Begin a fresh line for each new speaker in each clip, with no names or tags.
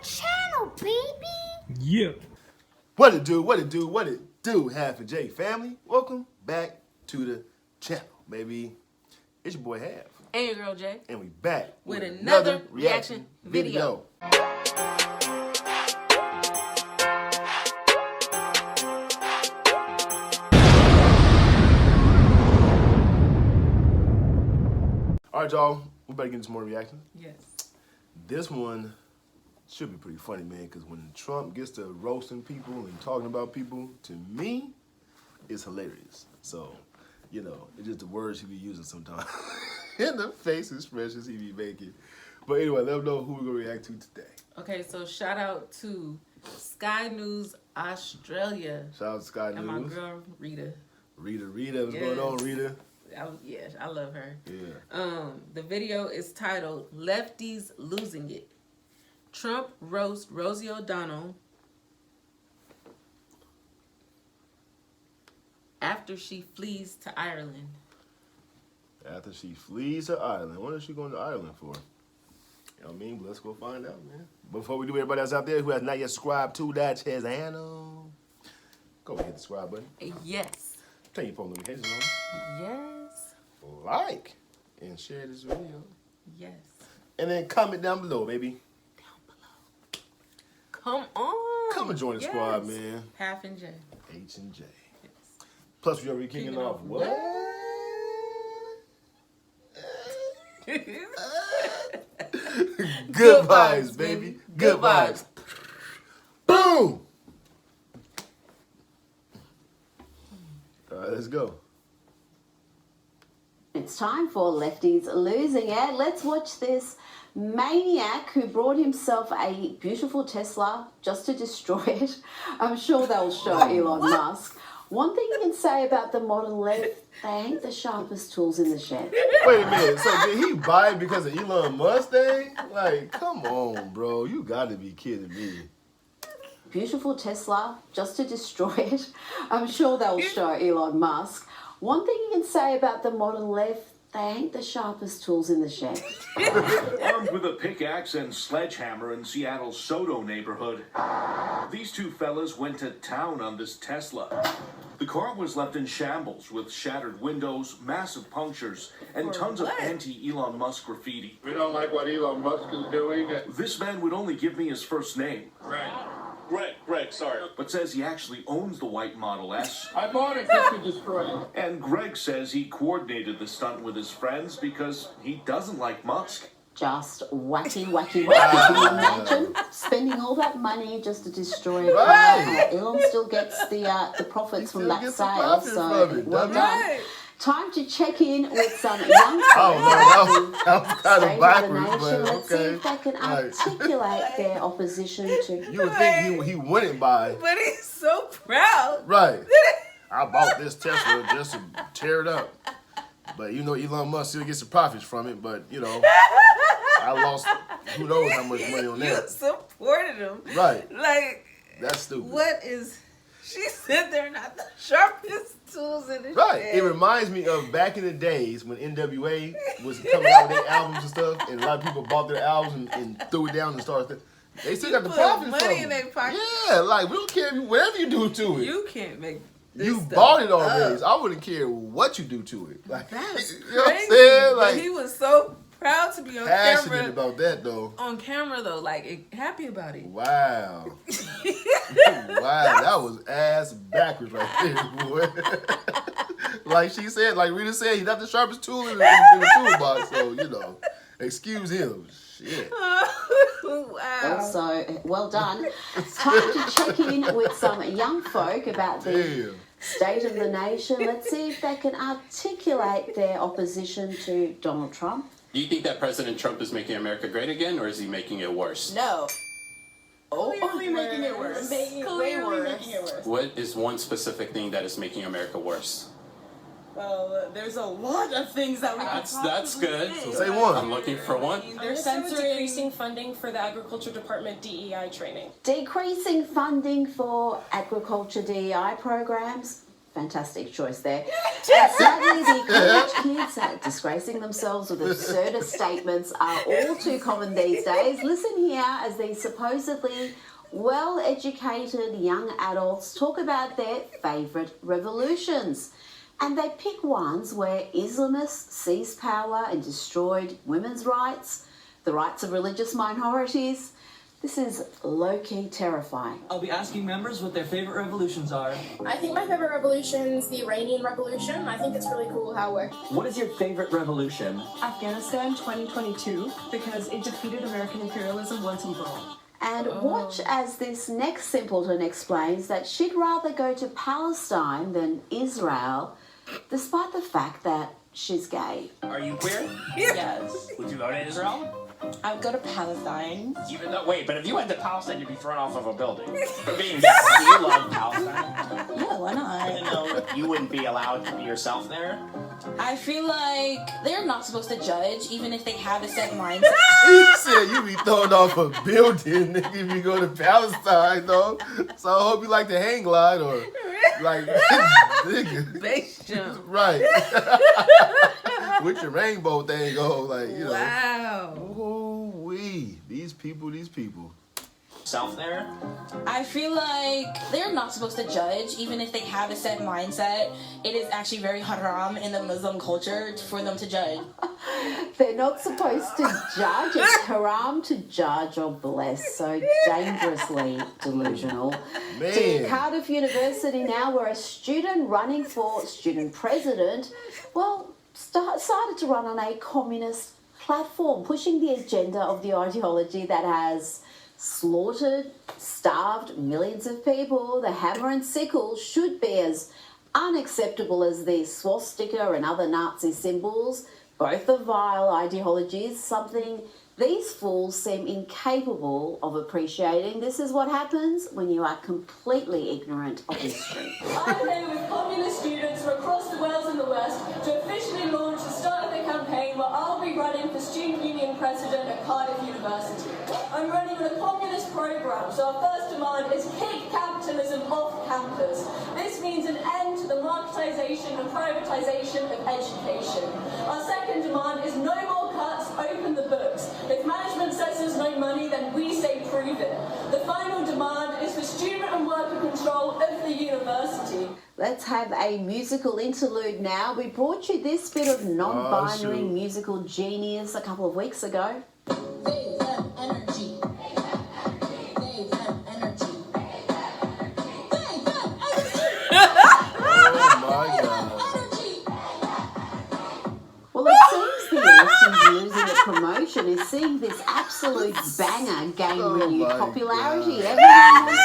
channel, baby.
Yeah.
What it do, Half and J family. Welcome back to the channel, baby. It's your boy Half.
And your girl Jay.
And we back
with another reaction video.
All right, y'all. We better get into more reactions.
Yes.
This one should be pretty funny, man, because when Trump gets to roasting people and talking about people, to me, it's hilarious. So, you know, it's just the words he be using sometimes. And the face expressions he be making. But anyway, let them know who we're going to react to today.
Okay, so shout out to Sky News Australia.
Shout out to Sky News.
And my girl, Rita.
Rita, what's going on, Rita?
I love her.
Yeah.
The video is titled "Lefties Losing It." Trump roasts Rosie O'Donnell after she flees to Ireland.
After she flees to Ireland. What is she going to Ireland for? You know what I mean? Let's go find out, man. Before we do, everybody else out there who has not yet subscribed to that channel, go ahead and hit the subscribe button.
Yes.
Turn your phone notifications on.
Yes.
Like and share this video.
Yes.
And then comment down below, baby.
Down below. Come on.
Come and join the squad, man.
Half and J.
H and J.
Yes.
Plus, we already kicking off. What? Good vibes, baby. Good vibes. Boom. All right, let's go.
It's time for Lefties Losing It. Let's watch this maniac who brought himself a beautiful Tesla just to destroy it. I'm sure they'll show Elon Musk. One thing you can say about the Model left, they ain't the sharpest tools in the shed.
Wait a minute. So did he buy it because of Elon Mustang? Like, come on, bro. You got to be kidding me.
Beautiful Tesla just to destroy it. I'm sure they'll show Elon Musk. One thing you can say about the Model left, they ain't the sharpest tools in the shed.
Armed with a pickaxe and sledgehammer in Seattle's Soto neighborhood, these two fellas went to town on this Tesla. The car was left in shambles with shattered windows, massive punctures, and tons of anti-Elon Musk graffiti.
We don't like what Elon Musk is doing.
This man would only give me his first name.
Right.
Greg, sorry. But says he actually owns the white Model S.
I bought it just to destroy it.
And Greg says he coordinated the stunt with his friends because he doesn't like Musk.
Just wacky. Can you imagine spending all that money just to destroy it?
Right.
Elon still gets the profits from that sale, so well done.
Right.
Time to check in with some young
Oh, no, that was kind of backwards, but
Let's see
okay.
if they can articulate their opposition to...
You would think he wouldn't buy.
But he's so proud.
Right. I bought this Tesla just to tear it up. But you know Elon Musk still gets some profits from it, but you know, I lost who knows how much money on
You
that.
supported him.
Right.
Like,
that's stupid.
what is... She said they're not the sharpest tools in the
Right.
shed.
It reminds me of back in the days when NWA was coming out with their albums and stuff, and a lot of people bought their albums and threw it down and started. They still got the
put
profits
money
from
in
it.
their pocket.
Yeah, like we don't care whatever you do to it.
You can't make this
You
stuff
bought it already.
up.
So I wouldn't care what you do to it. Like,
That's
you
crazy.
know what I'm saying?
But
Like,
he was so proud to be on
passionate
camera.
about that though.
On camera though, like happy about it.
Wow. Wow, that was ass backwards right there, boy. Like she said, like Rita said, he's not the sharpest tool in the toolbox, so, you know, excuse him. Shit.
Wow.
Also, well done. Time to check in with some young folk about the state of the nation. Let's see if they can articulate their opposition to Donald Trump.
Do you think that President Trump is making America great again, or is he making it worse?
No.
Clearly making it worse.
Clearly making it worse.
What is one specific thing that is making America worse?
Well, there's a lot of things that we can
That's good.
say.
Say one.
I'm looking for one.
They're censoring decreasing funding for the Agriculture Department DEI training.
Decreasing funding for agriculture DEI programs. Fantastic choice there. And sadly, the college kids disgracing themselves with absurd statements are all too common these days. Listen here as these supposedly well-educated young adults talk about their favourite revolutions. And they pick ones where Islamists seized power and destroyed women's rights, the rights of religious minorities. This is low-key terrifying.
I'll be asking members what their favorite revolutions are.
I think my favorite revolution is the Iranian Revolution. I think it's really cool how it works.
What is your favorite revolution?
Afghanistan 2022, because it defeated American imperialism once and for all.
And watch as this next simpleton explains that she'd rather go to Palestine than Israel, despite the fact that she's gay.
Are you queer?
Yes.
Would you go to Israel?
I would go to Palestine.
Even though, wait, but if you went to Palestine, you'd be thrown off of a building. For being gay, do you love Palestine?
Yeah, why not?
No, you wouldn't be allowed to be yourself there?
I feel like they're not supposed to judge, even if they have a set mindset.
He said you be thrown off a building if you go to Palestine, though. So I hope you like the hang glide or like nigga.
Base jump.
Right. With your rainbow thing, like, you know.
Wow.
Ooh-wee. These people.
Self there?
I feel like they're not supposed to judge, even if they have a set mindset. It is actually very haram in the Muslim culture for them to judge.
They're not supposed to judge. It's haram to judge or bless. So dangerously delusional.
Man.
To Cardiff University now, where a student running for student president, started to run on a communist platform, pushing the agenda of the ideology that has slaughtered, starved millions of people. The hammer and sickle should be as unacceptable as the swastika and other Nazi symbols. Both are vile ideologies, something these fools seem incapable of appreciating. This is what happens when you are completely ignorant of history.
I'm here with communist students from across the Wales and the West to officially launch the start of the campaign where I'll be running for Student Union President at Cardiff University. I'm running on a communist programme, so our first demand is kick capitalism off campus. This means an end to the marketisation and privatisation of education. Our second demand is no more cuts, open the books. If management says there's no money, then we say prove it. The final demand is for student and worker control of the university.
Let's have a musical interlude now. We brought you this bit of non-binary musical genius a couple of weeks ago.
They have energy. They have energy. They have energy.
Oh my God.
Well, it seems the elections losing a promotion is seeing this absolute banger gain renewed popularity.
God.
Everyone has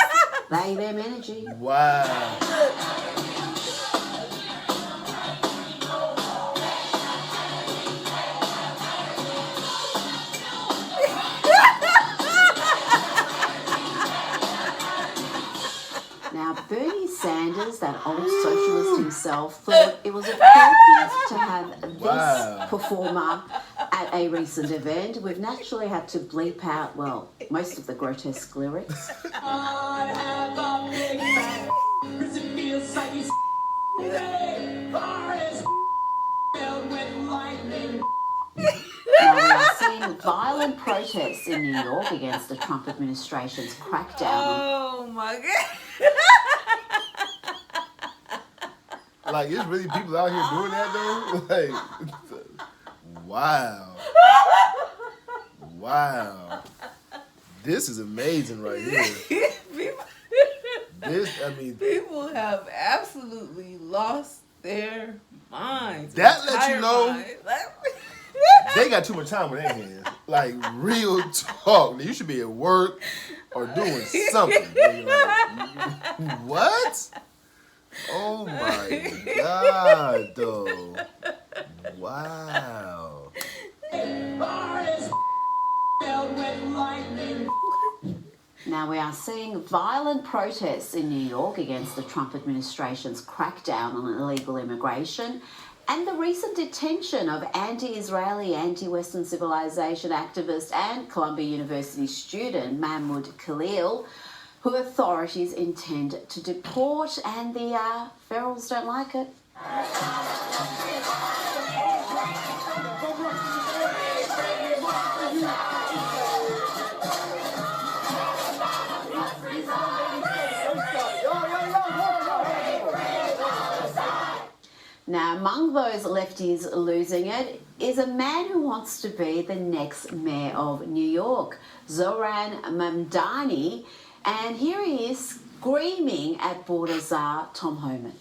they them energy.
Wow.
Now, Bernie Sanders, that old socialist himself, thought it was appropriate to have this performer at a recent event. We've naturally had to bleep out, most of the grotesque lyrics.
I have a big bag. It feels like he's filled with lightning.
Now, we are seeing violent protests in New York against the Trump administration's crackdown.
Oh my God.
Like, it's really people out here doing that, though? Like, wow. Wow. This is amazing right here.
People have absolutely lost their minds.
That lets you know they got too much time on their hands. Like, real talk. Now, you should be at work or doing something. Like, what? Oh my God, though. Wow.
Now, we are seeing violent protests in New York against the Trump administration's crackdown on illegal immigration and the recent detention of anti-Israeli, anti-Western civilization activist and Columbia University student Mahmoud Khalil, who authorities intend to deport, and the ferals don't like it. Now, among those lefties losing it is a man who wants to be the next mayor of New York, Zoran Mamdani, and here he is screaming at border czar Tom Homan.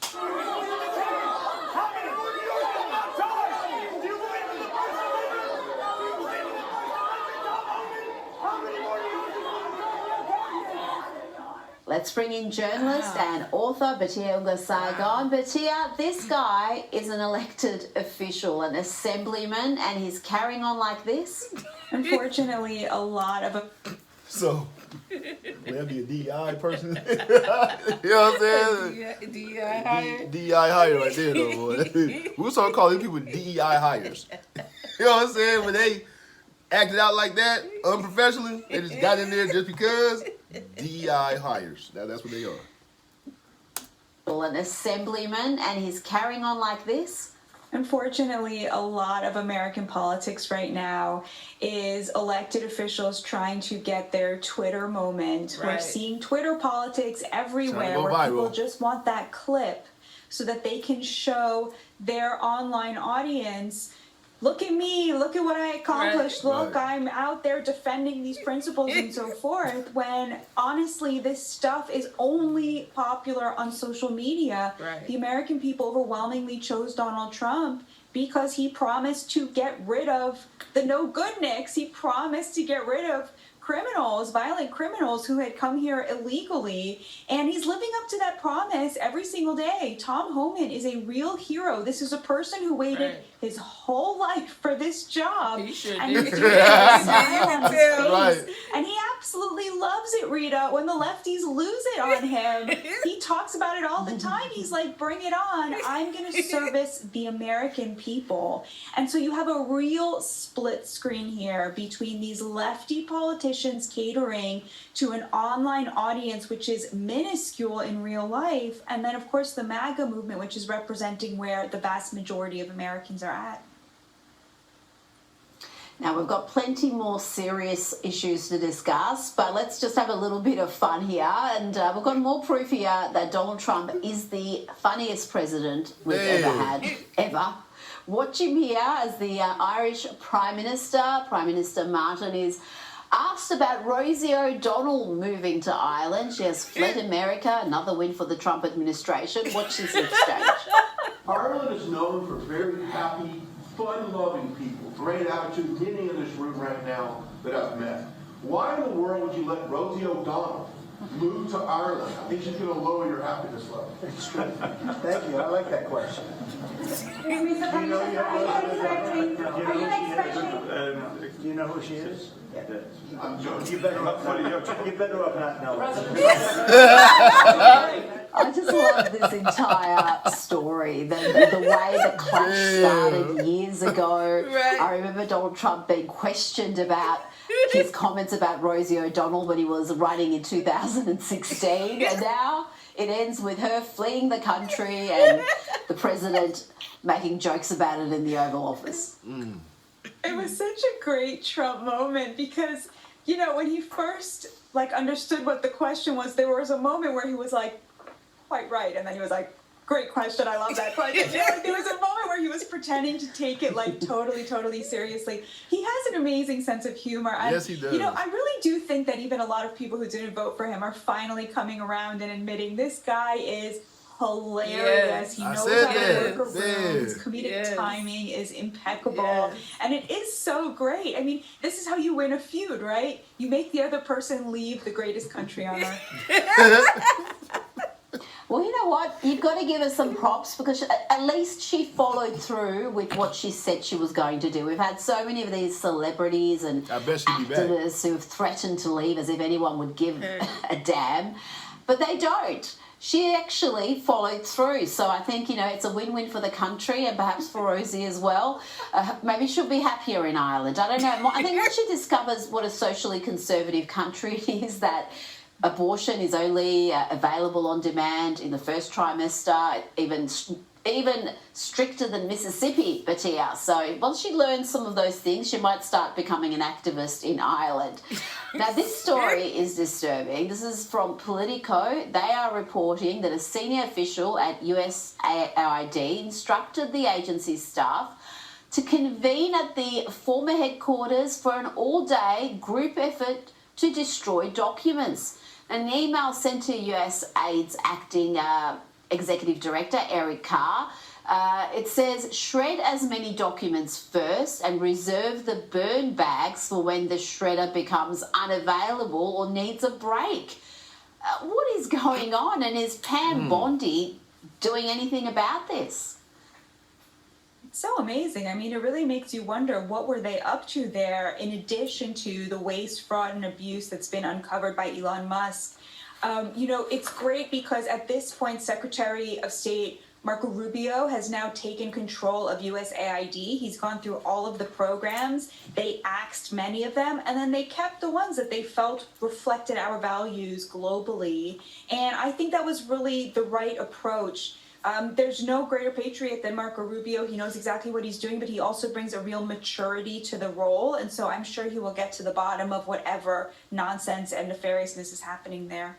Let's bring in journalist and author Patton Ca. Patton, this guy is an elected official, an assemblyman, and he's carrying on like this?
Unfortunately, a lot of...
So, that'd be a DEI person. You know what I'm saying?
DEI hire.
DEI hire right there, though, boy. We start calling these people DEI hires. You know what I'm saying? When they acted out like that, unprofessionally, they just got in there just because. DEI hires. That's what they are.
An assemblyman, and he's carrying on like this?
Unfortunately, a lot of American politics right now is elected officials trying to get their Twitter moment.
Right.
We're seeing Twitter politics everywhere
Go
where
viral.
people just want that clip so that they can show their online audience, look at me, look at what I accomplished,
Right.
look, I'm out there defending these principles and so forth, when honestly this stuff is only popular on social media.
Right.
The American people overwhelmingly chose Donald Trump because he promised to get rid of the no-goodniks. He promised to get rid of criminals, violent criminals who had come here illegally, and he's living up to that promise every single day. Tom Homan is a real hero. This is a person who waited his whole life for this job.
He sure
and
did.
he's doing a smile on his face.
Right.
And he absolutely loves it, Rita. When the lefties lose it on him, he talks about it all the time. He's like, bring it on. I'm going to service the American people. And so you have a real split screen here between these lefty politicians catering to an online audience which is minuscule in real life, and then of course the MAGA movement, which is representing where the vast majority of Americans are at.
Now, we've got plenty more serious issues to discuss, but let's just have a little bit of fun here. And we've got more proof here that Donald Trump is the funniest president we've ever had, ever. Watch him here as the Irish Prime Minister Martin, is asked about Rosie O'Donnell moving to Ireland. She has fled America, another win for the Trump administration. Watch this exchange.
Ireland is known for very happy, fun-loving people, great attitude, many in this room right now that I've met. Why in the world would you let Rosie O'Donnell move to Ireland? I think she's going to lower your happiness level.
It's true. Thank you. I like that question.
Do you know who she is? I'm joking.
You better off not knowing.
I just love this entire story. The way the clash started years ago.
Right.
I remember Donald Trump being questioned about his comments about Rosie O'Donnell when he was running in 2016. And now it ends with her fleeing the country and the president making jokes about it in the Oval Office.
It was such a great Trump moment because, you know, when he first understood what the question was, there was a moment where he was like, quite right, and then he was like, great question, I love that question. There was a moment where he was pretending to take it totally seriously. He has an amazing sense of humor. And,
yes, he does.
You know, I really do think that even a lot of people who didn't vote for him are finally coming around and admitting this guy is hilarious. He knows how to work a room. His comedic timing is impeccable. And it is so great. I mean, this is how you win a feud, right? You make the other person leave the greatest country on earth.
Well, you know what? You've got to give her some props because at least she followed through with what she said she was going to do. We've had so many of these celebrities and activists who have threatened to leave as if anyone would give a damn, but they don't. She actually followed through. So I think, you know, it's a win-win for the country and perhaps for Rosie as well. Maybe she'll be happier in Ireland. I don't know. I think once she discovers what a socially conservative country it is, that abortion is only available on demand in the first trimester, even stricter than Mississippi, Batia. So once she learns some of those things, she might start becoming an activist in Ireland. Now, this story is disturbing. This is from Politico. They are reporting that a senior official at USAID instructed the agency's staff to convene at the former headquarters for an all-day group effort to destroy documents. An email sent to USAID's acting Executive Director, Eric Carr, it says, shred as many documents first and reserve the burn bags for when the shredder becomes unavailable or needs a break. What is going on, and is Pam Bondi doing anything about this?
It's so amazing. I mean, it really makes you wonder, what were they up to there in addition to the waste, fraud, and abuse that's been uncovered by Elon Musk? It's great because at this point, Secretary of State Marco Rubio has now taken control of USAID. He's gone through all of the programs. They axed many of them, and then they kept the ones that they felt reflected our values globally. And I think that was really the right approach. There's no greater patriot than Marco Rubio. He knows exactly what he's doing, but he also brings a real maturity to the role. And so I'm sure he will get to the bottom of whatever nonsense and nefariousness is happening there.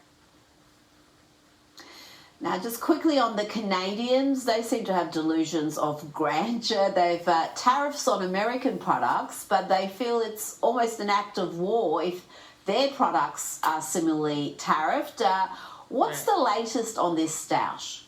Now, just quickly on the Canadians, they seem to have delusions of grandeur. They've tariffs on American products, but they feel it's almost an act of war if their products are similarly tariffed. What's the latest on this stoush?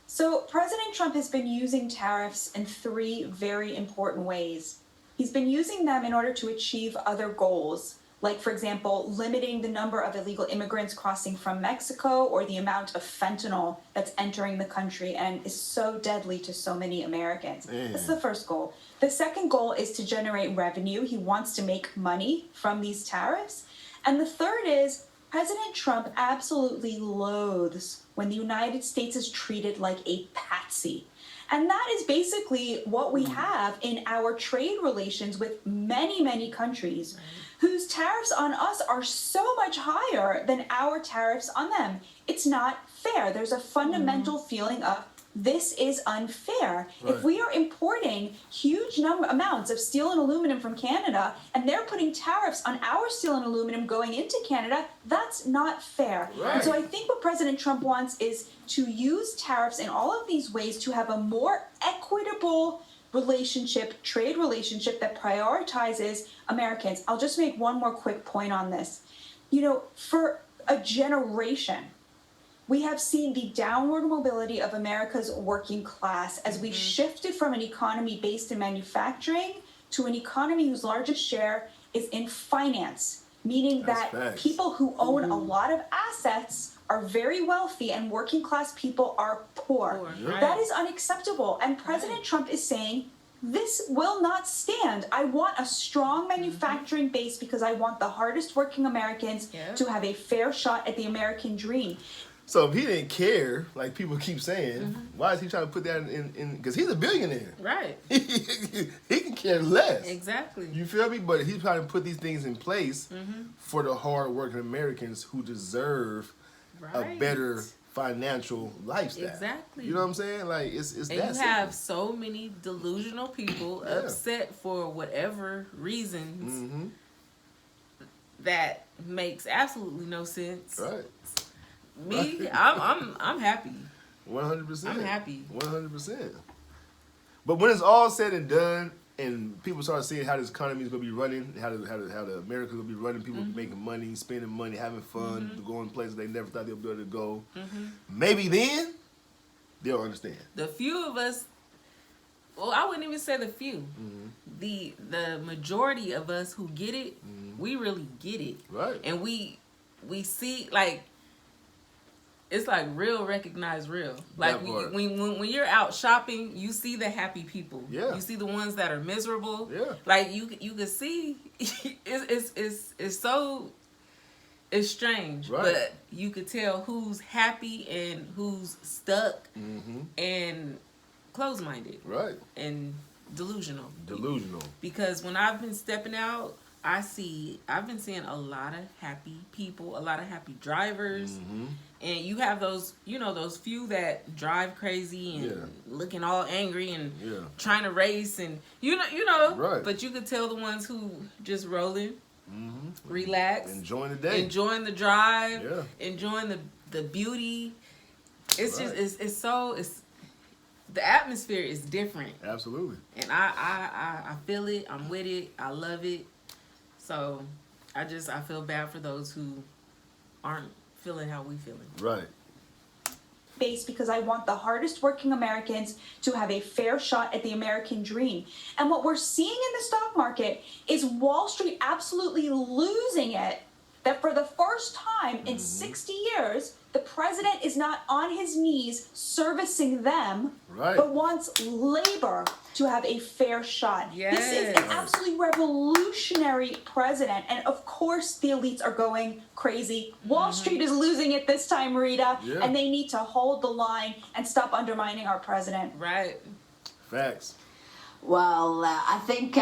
So President Trump has been using tariffs in three very important ways. He's been using them in order to achieve other goals, like, for example, limiting the number of illegal immigrants crossing from Mexico or the amount of fentanyl that's entering the country and is so deadly to so many Americans. That's the first goal. The second goal is to generate revenue. He wants to make money from these tariffs. And the third is President Trump absolutely loathes when the United States is treated like a patsy. And that is basically what we have in our trade relations with many, many countries whose tariffs on us are so much higher than our tariffs on them. It's not fair. There's a fundamental feeling of this is unfair.
Right.
If we are importing huge amounts of steel and aluminum from Canada and they're putting tariffs on our steel and aluminum going into Canada, that's not fair.
Right.
And so I think what President Trump wants is to use tariffs in all of these ways to have a more equitable relationship, trade relationship that prioritizes Americans. I'll just make one more quick point on this. For a generation, we have seen the downward mobility of America's working class as we shifted from an economy based in manufacturing to an economy whose largest share is in finance, meaning that people who own a lot of assets are very wealthy and working class people are poor.
Right.
That is unacceptable. And President Trump is saying, this will not stand. I want a strong manufacturing base because I want the hardest working Americans to have a fair shot at the American dream.
So if he didn't care, like people keep saying, why is he trying to put that in? Because he's a billionaire.
Right.
He can care less.
Exactly.
You feel me? But he's trying to put these things in place for the hard-working Americans who deserve a better financial lifestyle.
Exactly.
You know what I'm saying? Like it's
and
that
you
simple.
have so many delusional people upset for whatever reasons that makes absolutely no sense.
Right.
Me, I'm happy.
100%.
I'm happy.
100%. But when it's all said and done, and people start seeing how this economy is going to be running, how the America's going to be running, people making money, spending money, having fun, going places they never thought they'd be able to go. Maybe then they'll understand.
The few of us, well, I wouldn't even say the few. The majority of us who get it, we really get it.
Right.
And we see, like, it's like real recognize real. Like when you're out shopping, you see the happy people.
Yeah.
You see the ones that are miserable.
Yeah.
Like you can see it's strange.
Right.
But you could tell who's happy and who's stuck and closed-minded.
Right.
And delusional.
Delusional.
Because when I've been stepping out I've been seeing a lot of happy people, a lot of happy drivers, and you have those, those few that drive crazy and looking all angry and trying to race and
Right.
But you could tell the ones who just rolling, relax,
enjoying the day,
enjoying the drive, enjoying the beauty. It's just it's the atmosphere is different.
Absolutely.
And I feel it. I'm with it. I love it. So I feel bad for those who aren't feeling how we feeling.
Right.
Base because I want the hardest working Americans to have a fair shot at the American dream. And what we're seeing in the stock market is Wall Street absolutely losing it, that for the first time in 60 years, the president is not on his knees servicing them, but wants labor to have a fair shot.
Yes.
This is an absolutely revolutionary president. And of course, the elites are going crazy. Wall Street is losing it this time, Rita, and they need to hold the line and stop undermining our president.
Right.
Facts.
Well, I think,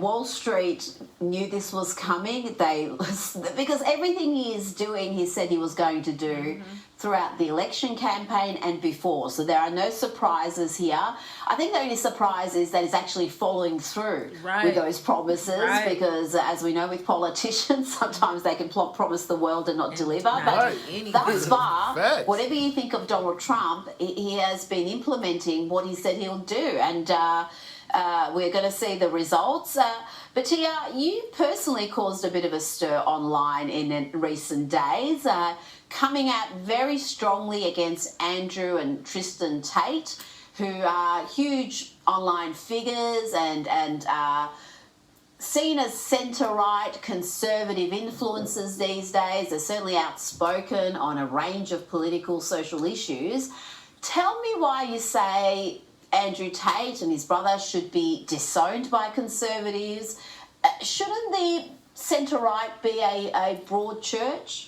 Wall Street knew this was coming. Because everything he is doing, he said he was going to do throughout the election campaign and before. So there are no surprises here. I think the only surprise is that he's actually following through with those promises because, as we know with politicians, sometimes they can promise the world and not deliver. But thus far, whatever you think of Donald Trump, he has been implementing what he said he'll do. And we're going to see the results. But Tia, you personally caused a bit of a stir online in recent days, coming out very strongly against Andrew and Tristan Tate, who are huge online figures and seen as centre-right conservative influences these days. They're certainly outspoken on a range of political, social issues. Tell me why you say Andrew Tate and his brother should be disowned by conservatives. Shouldn't the centre-right be a broad church?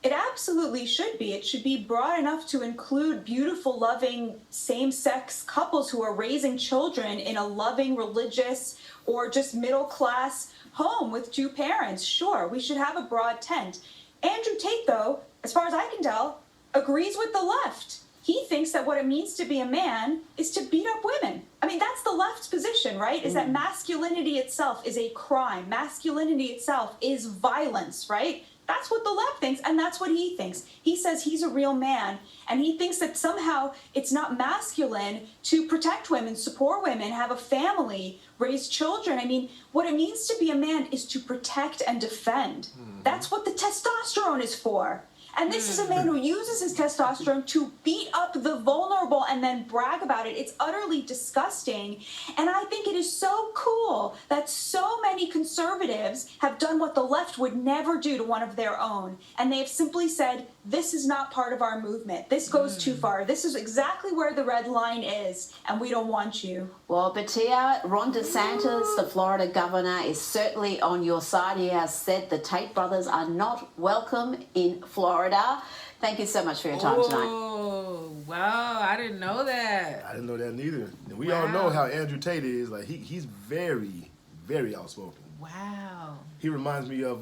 It absolutely should be. It should be broad enough to include beautiful, loving, same-sex couples who are raising children in a loving, religious, or just middle-class home with two parents. Sure, we should have a broad tent. Andrew Tate, though, as far as I can tell, agrees with the left. He thinks that what it means to be a man is to beat up women. I mean, that's the left's position, right? Is that masculinity itself is a crime. Masculinity itself is violence, right? That's what the left thinks, and that's what he thinks. He says he's a real man, and he thinks that somehow it's not masculine to protect women, support women, have a family, raise children. I mean, what it means to be a man is to protect and defend. That's what the testosterone is for. And this is a man who uses his testosterone to beat up the vulnerable and then brag about it. It's utterly disgusting. And I think it is so cool that so many conservatives have done what the left would never do to one of their own. And they have simply said, this is not part of our movement. This goes too far. This is exactly where the red line is, and we don't want you.
Well, but Tia, Ron DeSantis, the Florida governor, is certainly on your side. He has said the Tate brothers are not welcome in Florida. Thank you so much for your time tonight.
Oh, wow. I didn't know that.
I didn't know that neither. And we all know how Andrew Tate is. Like, he's very, very outspoken.
Wow.
He reminds me of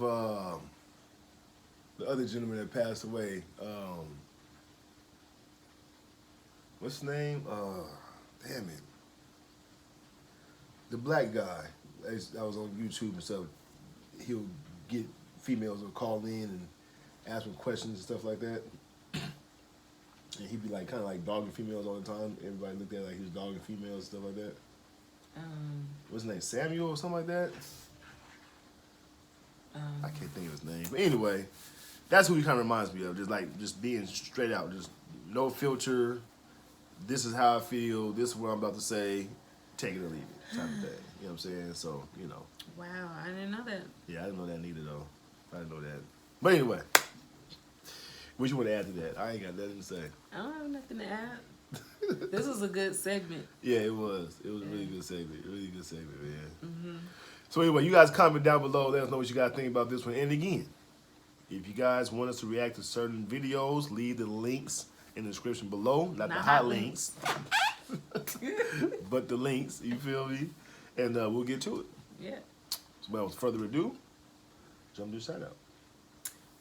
the other gentleman that passed away. What's his name? Damn it. The black guy that was on YouTube and stuff. He'll get females to call in and ask him questions and stuff like that. And he'd be like kind of like dogging females all the time. Everybody looked at it like he was dogging females and stuff like that. What's his name? Samuel or something like that? I can't think of his name. But anyway, that's who he kind of reminds me of. Just being straight out. Just no filter. This is how I feel. This is what I'm about to say. Take it or leave it type of thing. You know what I'm saying? So, you know.
Wow, I didn't know that.
Yeah, I didn't know that neither, though. I didn't know that. But anyway, what you want to add to that? I ain't got nothing to say.
I don't have nothing to add. This was a good segment.
Yeah, it was. It was a really good segment. Really good segment, man. So anyway, you guys comment down below. Let us know what you guys think about this one. And again, if you guys want us to react to certain videos, leave the links in the description below. Not the hot links. But the links, you feel me? And we'll get to it.
Yeah.
well, with further ado, jump to shout out.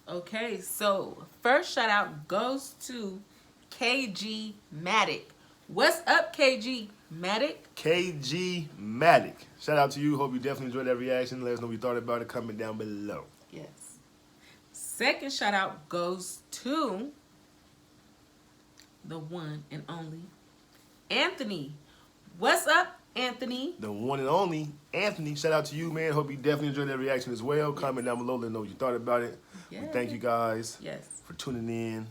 Okay, so first shout out goes to KG Matic. What's up, KG Matic?
KG Matic. Shout out to you. Hope you definitely enjoyed that reaction. Let us know what you thought about it. Comment down below.
Yes. Second shout out goes to the one and only Anthony. What's up, Anthony?
The one and only Anthony. Shout out to you, man. Hope you definitely enjoyed that reaction as well. Comment down below. Let us know what you thought about it.
Yes.
We thank you guys
Yes.
for tuning in.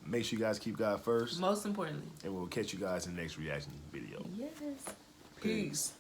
Make sure you guys keep God first.
Most importantly.
And we'll catch you guys in the next reaction video.
Yes. Peace.